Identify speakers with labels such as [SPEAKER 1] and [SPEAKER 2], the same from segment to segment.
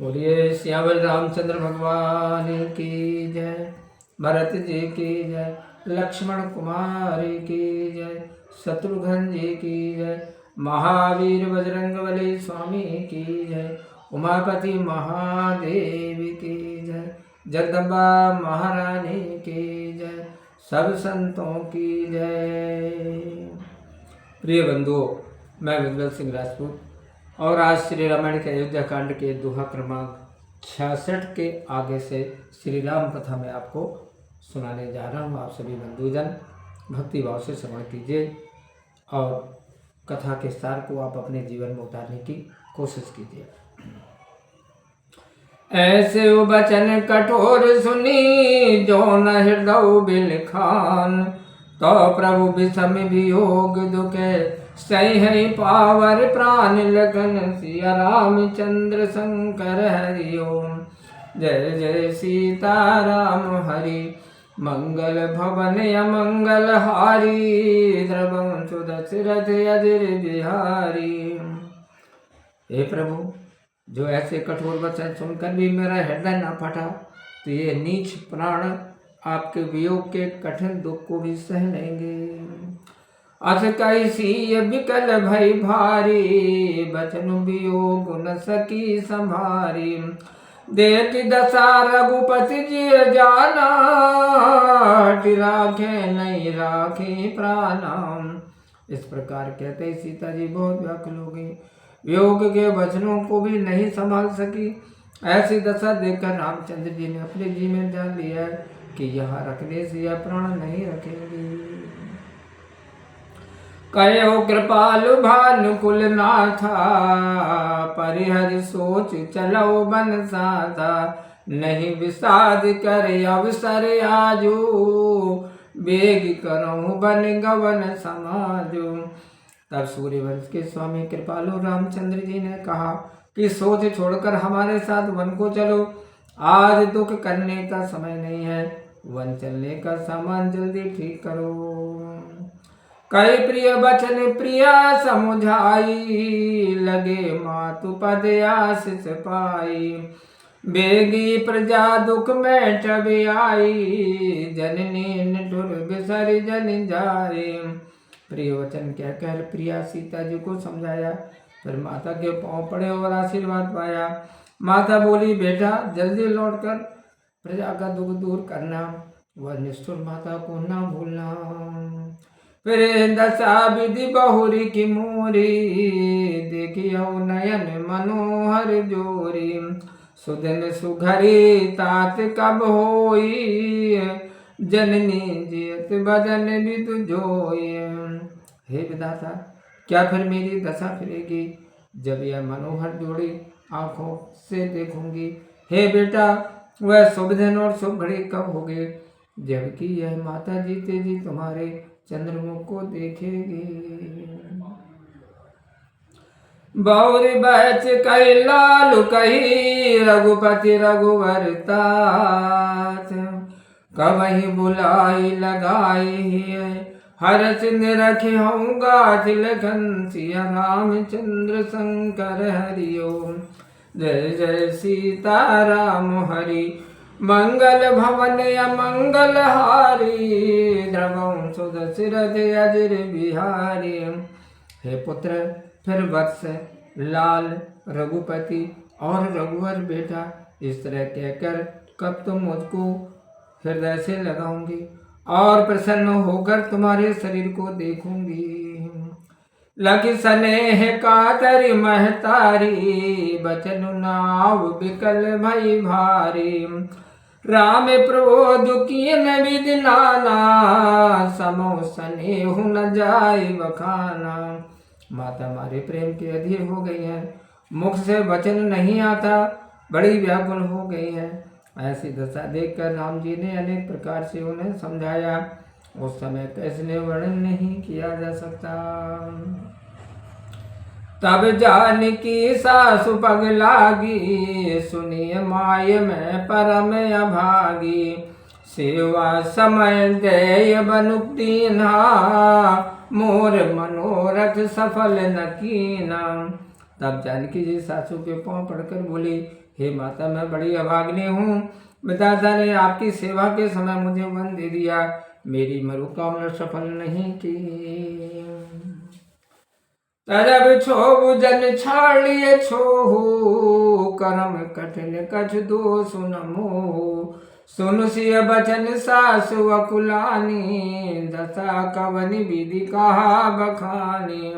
[SPEAKER 1] बोलिए सियावर रामचंद्र भगवान की जय, भरत जी की जय, लक्ष्मण कुमारी की जय, शत्रुघ्न जी की जय, महावीर बजरंगबली स्वामी की जय, उमापति महादेव की जय, जगदम्बा महारानी की जय, सब संतों की जय। प्रिय बंधुओं, मैं विमल सिंह राजपूत और आज श्री रामायण के अयोध्या कांड के दोहा क्रमांक 66 के आगे से श्री राम कथा में आपको सुनाने जा रहा हूँ। आप सभी बंधुजन भक्ति भाव से श्रवण कीजिए और कथा के सार को आप अपने जीवन में उतारने की कोशिश कीजिए। ऐसे वचन कठोर सुनी जो न हृदय बिल खान, तो प्रभु विषम वियोग दुखे सही है पावर प्राण लगन, सिया रामचंद्र शंकर हरि ओम। जय जय सीता राम हरि, मंगल भवन अमंगल हारी, द्रवंशु दशरथ अजर बिहारी। हे प्रभु, जो ऐसे कठोर वचन सुनकर भी मेरा हृदय न फटा, तो ये नीच प्राण आपके वियोग के कठिन दुख को भी सह लेंगे। अथ कैसी विकल भई भारी, बचन वियोग न सकी संभारी। देख दशा रघुपति जी जाना, राखे नहीं राखे प्राणाम। इस प्रकार कहते सीता जी बहुत व्याकुल हो गई, वियोग के वचनों को भी नहीं संभाल सकी। ऐसी दशा देखकर रामचंद्र जी ने अपने जी में जान लिया कि यहाँ रखने से यह प्राण नहीं रखेंगे। कयो कृपालु भानुकुल नाथा, परिहर सोच चलो बन साधा। नहीं विषाद कर अवसर आजू, बेग करो बन गवन समाजो। तब सूर्यवंश के स्वामी कृपालु रामचंद्र जी ने कहा कि सोच छोड़कर हमारे साथ वन को चलो। आज दुख करने का समय नहीं है, वन चलने का सामान जल्दी ठीक करो। कई प्रिय वचन प्रिया समुझाई, लगे मातु पद आशीष पाई। बेगी प्रजा दुख में टब आई, जननी निठुर बिसर जन जाए। प्रिय वचन कहकर प्रिया सीता जी को समझाया, फिर माता के पांव पड़े और आशीर्वाद पाया। माता बोली, बेटा जल्दी लौटकर प्रजा का दुख दूर करना, वह निष्ठुर माता को ना भूलना। फिर दशा विधि बहुरी की मोरी, देखियो नयन मनोहर जोरी। सुदिन सुघरी तात कब होई, जननी जियत बदन विदु जोई। हे विधाता, क्या फिर मेरी दशा फिरेगी जब यह मनोहर जोड़ी आंखों से देखूंगी। हे बेटा, वह शुभ दिन और शुभ घड़ी कब होगे जबकि यह माता जीते जी तुम्हारे चंद्रमुख को देखेगी। बौरी बच कही लालू कही, रघुपति रघुवर तात। कबही बुलाई लगाई, हरस निरखे होऊंगा तिलखन, सिया रामचंद्र शंकर हरि ओम। जय जय सीता राम हरि, मंगल भवन अमंगल हारी। द्रवंशु दशरथ अजर बिहारी। हे पुत्र, फिर वत्स, लाल, रघुपति और रघुवर बेटा, इस तरह कहकर कब तुम मुझको हृदय से लगाऊंगी और प्रसन्न होकर तुम्हारे शरीर को देखूंगी। लखि स्नेह कातरी महतारी, बचन नाव बिकल भई भारी। राम प्रबोध किन विधि नाना, समो स्नेह न जाय बखाना। माता हमारे प्रेम के अधीर हो गई है, मुख से वचन नहीं आता, बड़ी व्याकुल हो गई है। ऐसी दशा देखकर राम जी ने अनेक प्रकार से उन्हें समझाया। उस समय कैसे वर्णन नहीं किया जा सकता। तब जानकी सासु पग लागी, सुनिय माय में परम अभागी। सेवा समय देय बनुक दीन्हा, मोर मनोरथ सफल न कीना। तब जानकी जी सासू के पांव पड़कर बोली, हे माता, मैं बड़ी अभागिनी हूँ। विधाता ने आपकी सेवा के समय मुझे वन दे दिया, मेरी मनोकामना सफल नहीं की। तजब छोबु जन छाड़ लिए छोहु, कर्म कठिन कछ दोष न मोहु। सुन सिय बचन सासु अकुलानी, दशा कवनि विधि कहा बखानी।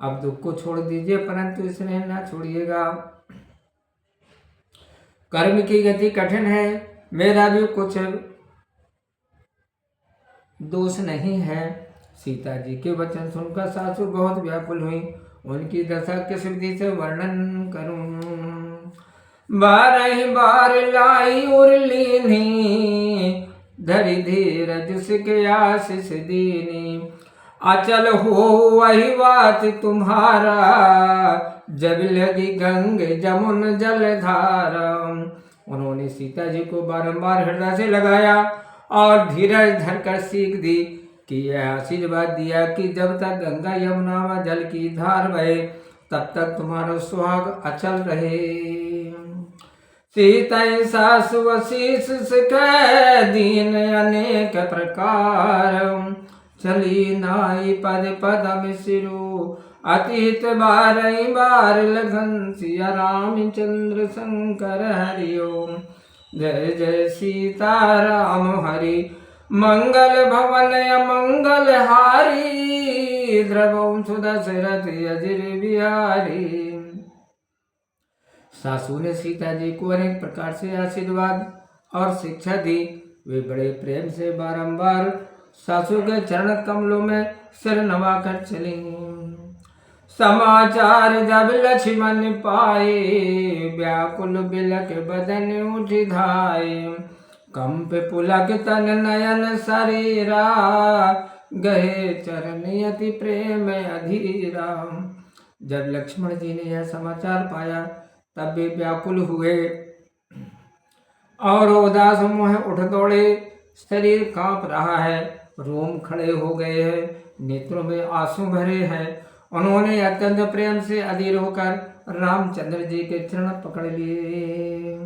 [SPEAKER 1] अब दुख को छोड़ दीजिए, परंतु स्नेह न छोड़िएगा। कर्म की गति कठिन है, मेरा भी कुछ दोष नहीं है। सीता जी के वचन सुनकर सासू बहुत व्याकुल हुई। उनकी दशा किस विधि से वर्णन करूं। बारह बार लाई उर लीनी, धरि धीरज सिख आशीष दीनी। अचल हो वही बात तुम्हारा, जब लगी गंग जमुन जलधारा। उन्होंने सीता जी को बारंबार हृदय से लगाया और धीरज धरकर सीख दी कि यह आशीर्वाद दिया कि जब तक गंगा यमुना व जल की धार बहे, तब तक तुम्हारा सुहाग अचल रहे। सीता सासु शीश सिखे दीन अनेक प्रकार, चली नाई पद पदम सिरु। अतीत बारही बार लगन सिया रामचंद्र शंकर हरिओम। जय जय सीता राम हरि, मंगल भवन अमंगल हारी। द्रवंशु दशरथ अजिर बिहारी। सासू ने सीता जी को अनेक प्रकार से आशीर्वाद और शिक्षा दी। वे बड़े प्रेम से बारंबार सासू के चरण कमलों में सिर नवाकर चली। समाचार जब लक्ष्मण पाए, व्याकुल बिलक बदन उठ धाये। कंप पुलक तन नयन शरीरा, गहे चरण अति प्रेम अधीरा। जब लक्ष्मण जी ने यह समाचार पाया, तब वे व्याकुल हुए और उदास मुँह उठ दौड़े। शरीर कांप रहा है, रोम खड़े हो गए हैं, नेत्रों में आंसू भरे हैं। उन्होंने अत्यंत प्रेम से अधीर होकर रामचंद्र जी के चरण पकड़ लिए।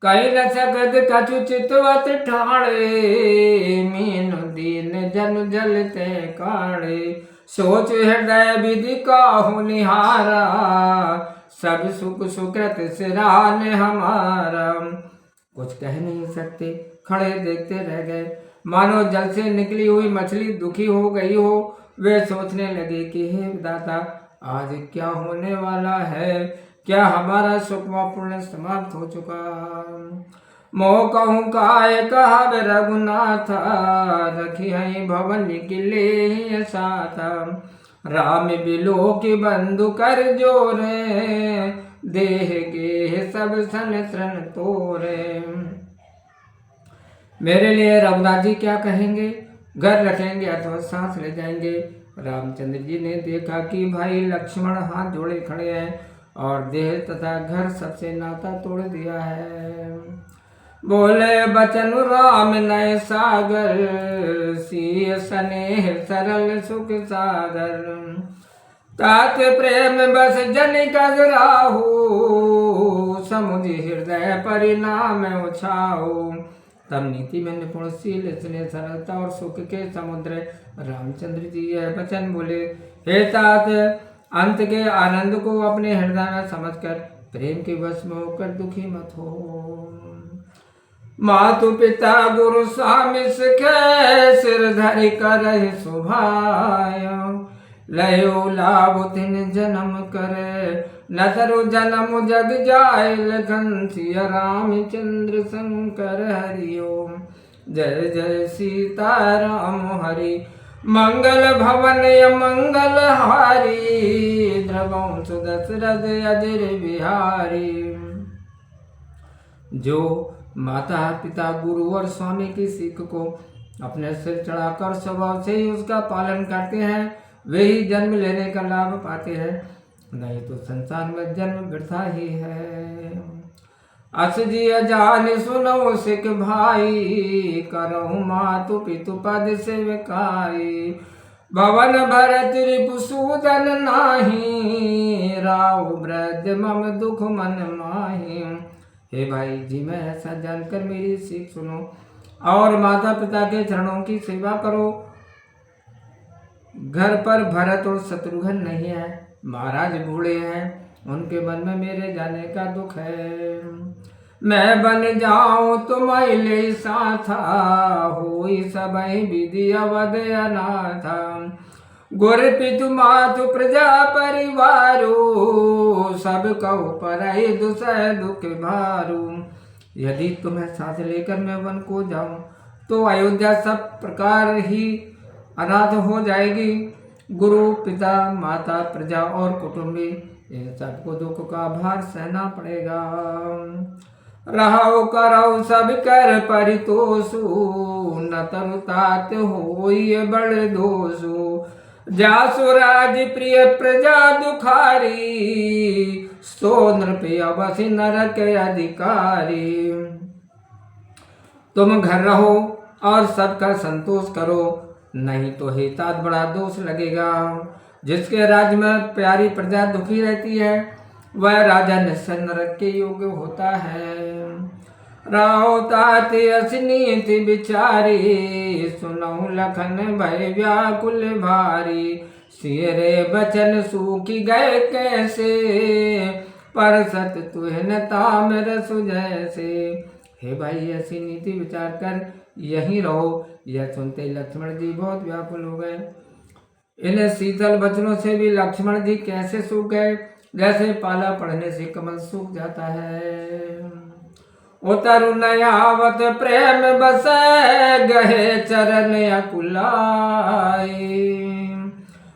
[SPEAKER 1] कई न सकत कछु चितवत ठाणे, मीन दीन जन जलते काणे। सोच हृदय विधि काहू निहारा, सब सुख सुकृत सिरान हमारा। कुछ कह नहीं सकते, खड़े देखते रह गए, मानो जल से निकली हुई मछली दुखी हो गई हो। वे सोचने लगे कि हे दाता, आज क्या होने वाला है, क्या हमारा सुख व पुण्य समाप्त हो चुका। मोह कहूँ काय कहा रघुनाथ, रखी है भवन किले साथ। राम बिलो की बंधु कर जोरे, देह गे सब सन शरण तोरे। मेरे लिए रघुनाथ जी क्या कहेंगे, घर रखेंगे अथवा सांस ले जाएंगे। रामचंद्र जी ने देखा कि भाई लक्ष्मण हाथ जोड़े खड़े हैं और देह तथा घर सबसे नाता तोड़ दिया है। बोले बचन राम नय सागर, सिय स्नेह सरल सुख सागर। तात प्रेम बस जन कजराहू, समुझ हृदय परिणाम उछाऊ। तब नीति में निपुण शील स्नेह सरलता और सुख के समुद्र रामचंद्र जी यह वचन बोले, हे तात, अंत के आनंद को अपने हृदय में समझकर प्रेम के वश में होकर दुखी मत हो। मातु पिता गुरु स्वामी सिखे, सिर धरि कर सुभाय। लयो लाभ तिन जन्म करे, न तरु जन्म जग जाय। लखन सिया रामचंद्र शंकर हरिओम। जय जय सीता राम हरि, मंगल भवन मंगल हारी। द्रवंश दशरथ अजिर बिहारी। जो माता पिता गुरु और स्वामी की सीख को अपने सिर चढ़ाकर स्वभाव से ही उसका पालन करते हैं, वे ही जन्म लेने का लाभ पाते हैं, नहीं तो संसार में जन्म वृथा ही है। अस जी अजान सुनो सिख भाई, करहु मातु पितु पद सेवकाई। भवन भरत रिपुसूदन नाही, राव वृद्ध मम दुख मन माही। हे भाई जी, मैं ऐसा जानकर मेरी सीख सुनो और माता पिता के चरणों की सेवा करो। घर पर भरत और शत्रुघ्न नहीं है, महाराज बूढ़े हैं, उनके मन में मेरे जाने का दुख है। मैं बन जाऊं तुम्हें ले साथा, होई सबहि विधि अवध अनाथा। गुर पितु मातु प्रजा परिवारो, सब कहु परहि दुसह दुख भारू। यदि तुम्हें साथ लेकर मैं वन को जाऊं तो अयोध्या सब प्रकार ही अनाथ हो जाएगी। गुरु पिता माता प्रजा और कुटुंबी इन सबको दुख का भार सहना पड़ेगा। रहो करो सब कर परितोषु, न तरु तात होइए बड़ दोषु। जासु राज प्रिय प्रजा दुखारी, सो नृप अवसि नरक अधिकारी। तुम घर रहो और सबका संतोष करो, नहीं तो हितात बड़ा दोष लगेगा। जिसके राज्य में प्यारी प्रजा दुखी रहती है वह राजा निश्चय नरक के योग्य होता है। राहो तात असनीति बिचारी, सुनहु लखन भय व्याकुल भारी। सिरे बचन सूखी गए कैसे, परसत तुह न ताम्र सुजैसे। हे भाई, ऐसी नीति विचार कर यहीं रहो। यह सुनते लक्ष्मण जी बहुत व्याकुल हो गए। इन शीतल वचनों से भी लक्ष्मण जी कैसे सूख गए, जैसे पाला पड़ने से कमल सूख जाता है। उतरु नयावत प्रेम बस, गहे चरण अकुलाई।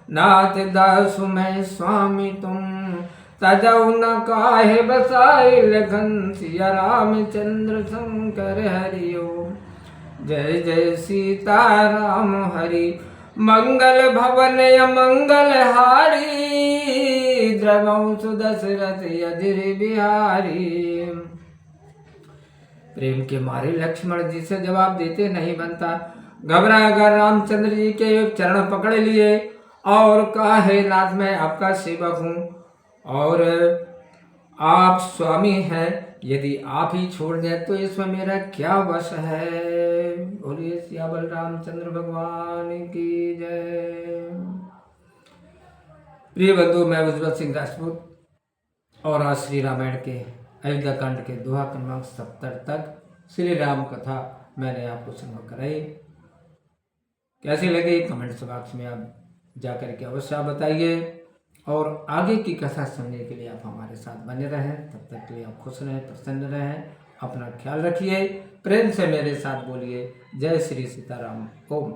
[SPEAKER 1] नाथ दासु मैं स्वामी तुम, तजौ न काहे बसाई। लखन सिया रामचंद्र शंकर हरिओ, जय जय सीता राम हरि। मंगल भवन अमंगल हारी, द्रवौ सुदशरथ अजिर बिहारी। प्रेम के मारे लक्ष्मण जी से जवाब देते नहीं बनता। घबरा कर रामचंद्र जी के चरण पकड़ लिए और कहा, हे नाथ, मैं आपका सेवक हूँ और आप स्वामी हैं। यदि आप ही छोड़ दें तो इसमें मेरा क्या वश है। बोलिए सियावर रामचंद्र भगवान की जय। प्रिय बंधु, मैं उज्ज्वल सिंह राजपूत और आज श्री रामायण के अयोध्या कांड के दोहा क्रमांक 70 तक श्री राम कथा मैंने आपको सुनवा कराई। कैसी लगी कमेंट्स बॉक्स में आप जाकर के अवश्य आप बताइए और आगे की कथा सुनने के लिए आप हमारे साथ बने रहें। तब तक के लिए आप खुश रहें, प्रसन्न रहें, अपना ख्याल रखिए, प्रेम से मेरे साथ बोलिए जय श्री सीताराम। ओम।